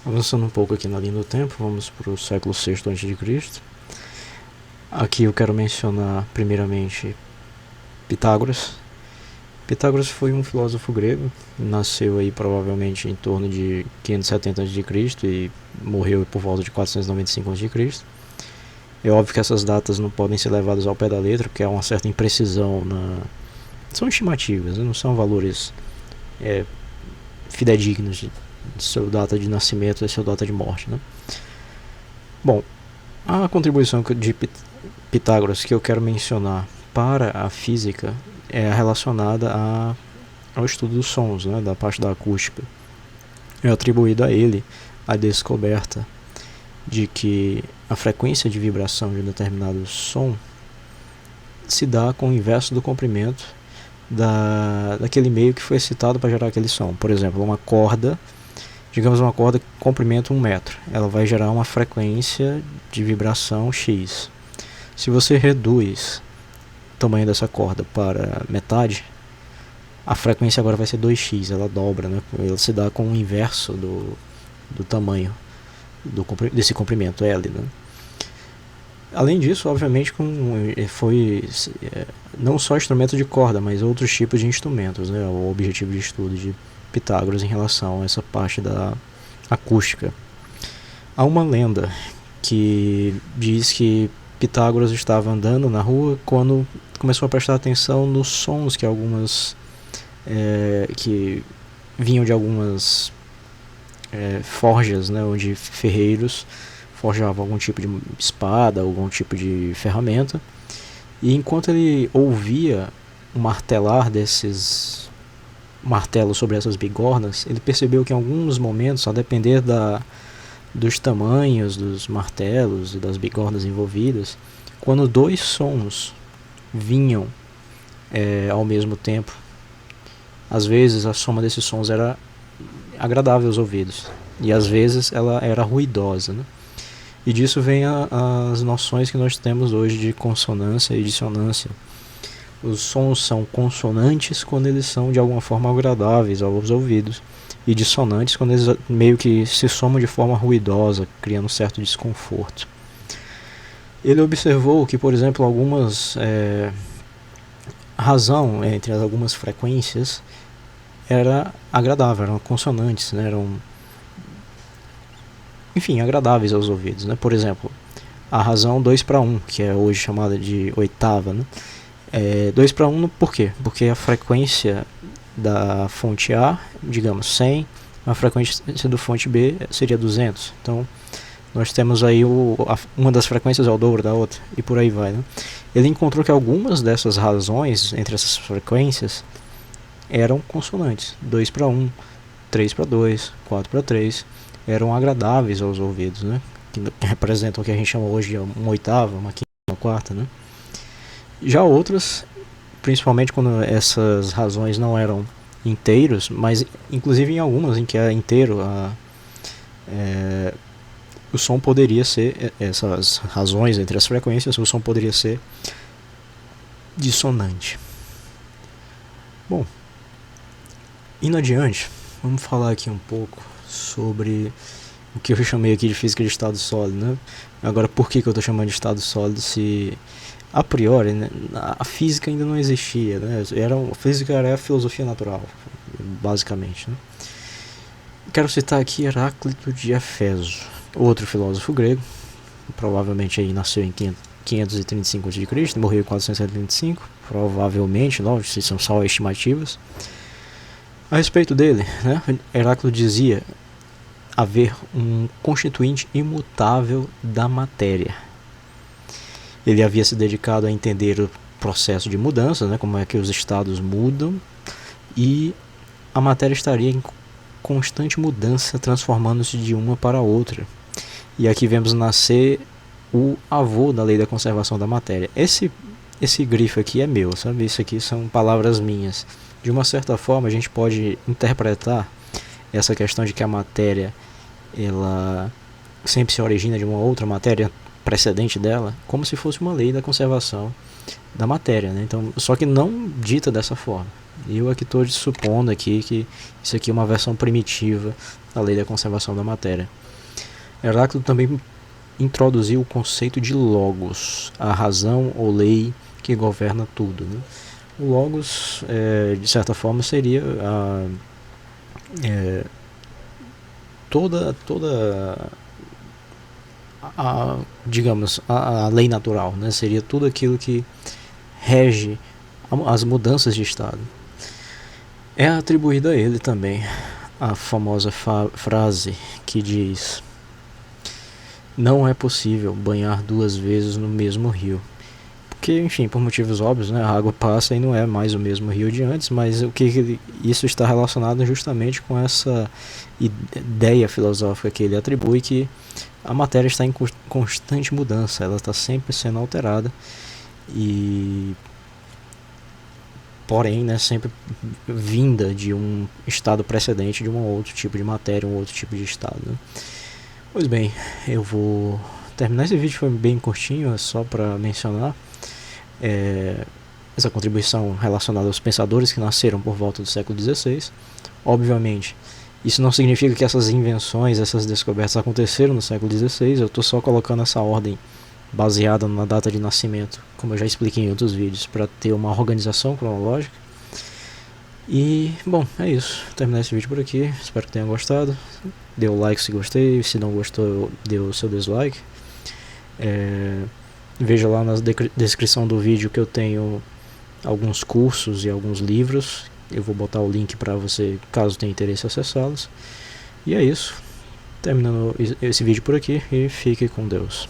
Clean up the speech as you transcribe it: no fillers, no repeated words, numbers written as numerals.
Avançando um pouco aqui na linha do tempo, vamos para o século VI a.C. Aqui eu quero mencionar primeiramente Pitágoras. Pitágoras foi um filósofo grego, nasceu aí provavelmente em torno de 570 a.C. e morreu por volta de 495 a.C. É óbvio que essas datas não podem ser levadas ao pé da letra, porque há uma certa imprecisão são estimativas, não são valores fidedignos de sua data de nascimento e sua data de morte, né? Bom, a contribuição de Pitágoras que eu quero mencionar para a física é relacionada ao estudo dos sons, né, da parte da acústica. É atribuído a ele a descoberta de que a frequência de vibração de um determinado som se dá com o inverso do comprimento daquele meio que foi excitado para gerar aquele som. Por exemplo, uma corda, digamos uma corda com comprimento 1 metro, ela vai gerar uma frequência de vibração X. Se você reduz o tamanho dessa corda para metade, a frequência agora vai ser 2x, ela dobra, né? Ela se dá com o inverso do tamanho desse comprimento L, né? Além disso, obviamente, foi não só instrumento de corda, mas outros tipos de instrumentos, né? O objetivo de estudo de Pitágoras em relação a essa parte da acústica. Há uma lenda que diz que Pitágoras estava andando na rua quando começou a prestar atenção nos sons que que vinham de algumas forjas, né, onde ferreiros forjavam algum tipo de espada, algum tipo de ferramenta. E enquanto ele ouvia o martelar desses martelos sobre essas bigornas, ele percebeu que em alguns momentos, a depender dos tamanhos dos martelos e das bigornas envolvidas, quando dois sons vinham ao mesmo tempo, às vezes a soma desses sons era agradável aos ouvidos e às vezes ela era ruidosa, né? E disso vem as noções que nós temos hoje de consonância e dissonância. Os sons são consonantes quando eles são de alguma forma agradáveis aos ouvidos, e dissonantes quando eles meio que se somam de forma ruidosa, criando um certo desconforto. Ele observou que, por exemplo, razão entre algumas frequências era agradável, eram consonantes, né? Eram, enfim, agradáveis aos ouvidos, né? Por exemplo, a razão 2/1, que é hoje chamada de oitava, né? 2/1 por quê? Porque a frequência da fonte A, digamos 100, a frequência do fonte B seria 200. Então nós temos aí uma das frequências é o dobro da outra, e por aí vai, né? Ele encontrou que algumas dessas razões entre essas frequências eram consonantes. 2/1, 3/2, 4/3 eram agradáveis aos ouvidos, né? Que representam o que a gente chama hoje de uma oitava, uma quinta, uma quarta, né? Já outras, principalmente quando essas razões não eram inteiros, mas inclusive em algumas em que é inteiro, o som poderia ser, essas razões entre as frequências, o som poderia ser dissonante. Bom, indo adiante, vamos falar aqui um pouco sobre o que eu chamei aqui de física de estado sólido, né? Agora, por que eu estou chamando de estado sólido se a priori, né, a física ainda não existia, né? A física era a filosofia natural, basicamente, né? Quero citar aqui Heráclito de Éfeso, outro filósofo grego, provavelmente aí nasceu em 535 a.C., morreu em 475, provavelmente, lógico, são só estimativas. A respeito dele, né, Heráclito dizia haver um constituinte imutável da matéria. Ele havia se dedicado a entender o processo de mudança, né, como é que os estados mudam, e a matéria estaria em constante mudança, transformando-se de uma para outra. E aqui vemos nascer o avô da lei da conservação da matéria. Esse grifo aqui é meu, sabe? Isso aqui são palavras minhas. De uma certa forma, a gente pode interpretar essa questão de que a matéria ela sempre se origina de uma outra matéria precedente dela, como se fosse uma lei da conservação da matéria, né? Então, só que não dita dessa forma. Eu aqui estou supondo aqui que isso aqui é uma versão primitiva da lei da conservação da matéria. Heráclito também introduziu o conceito de logos, a razão ou lei que governa tudo, né? O logos, de certa forma, seria toda digamos, a lei natural, né? Seria tudo aquilo que rege as mudanças de estado. É atribuída a ele também a famosa frase que diz: não é possível banhar duas vezes no mesmo rio. Porque, enfim, por motivos óbvios, né, a água passa e não é mais o mesmo rio de antes, mas o que isso está relacionado justamente com essa ideia filosófica que ele atribui, que a matéria está em constante mudança, ela está sempre sendo alterada, e porém, né, sempre vinda de um estado precedente de um outro tipo de matéria, um outro tipo de estado, né? Pois bem, eu vou terminar esse vídeo, foi bem curtinho, é só para mencionar essa contribuição relacionada aos pensadores que nasceram por volta do século XVI. Obviamente, isso não significa que essas invenções, essas descobertas aconteceram no século XVI, eu estou só colocando essa ordem baseada na data de nascimento, como eu já expliquei em outros vídeos, para ter uma organização cronológica. E, bom, é isso. Vou terminar esse vídeo por aqui. Espero que tenham gostado. Dê o like se gostei, se não gostou, dê o seu dislike. Veja lá na descrição do vídeo que eu tenho alguns cursos e alguns livros. Eu vou botar o link para você, caso tenha interesse, acessá-los. E é isso. Terminando esse vídeo por aqui e fique com Deus.